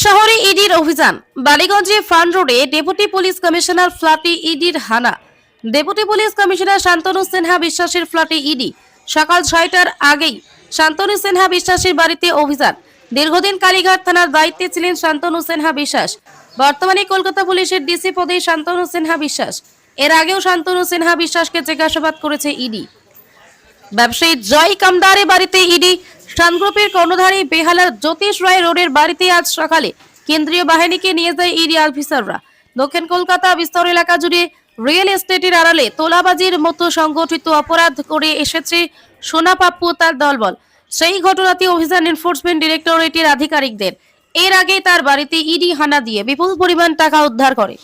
শহরে ইডির অভিযান। বালিগঞ্জে ফান রোডে ডেপুটি পুলিশ কমিশনার ফ্ল্যাটে ইডির হানা। Deputy police commissioner Shantanu Sinha বিশ্বাসের ফ্ল্যাটে ইডি। সকাল 6টার আগেই শান্তনু সিনহা বিশ্বাসের বাড়িতে অভিযান। দীর্ঘদিন কালীঘাট থানার দায়িত্বে ছিলেন শান্তনু সিনহা বিশ্বাস। বর্তমানে কলকাতা পুলিশের ডিসি পদে শান্তনু সিনহা বিশ্বাস। এর আগেও শান্তনু সিনহা বিশ্বাসকে জিজ্ঞাসাবাদ করেছে ইডি। ব্যবসায়ী জয় কামদারের বাড়িতে ইডি। শানগ্রুপের কর্ণধারী বেহালার জ্যোতিষ রায় রোডের বাড়িতে আজ সকালে কেন্দ্রীয় বাহিনীকে নিয়ে যায় ইডি অফিসাররা। দক্ষিণ কলকাতা বিস্তর এলাকা জুড়ে রিয়েল এস্টেটের আড়ালে তোলাবাজির মতো সংগঠিত অপরাধ করে এসেছে সোনা পাপ্পু তার দলবল। সেই ঘটনাতে অভিযান এনফোর্সমেন্ট ডিরেক্টরেটের আধিকারিকদের। এর আগে তার বাড়িতে ইডি হানা দিয়ে বিপুল পরিমাণ টাকা উদ্ধার করে।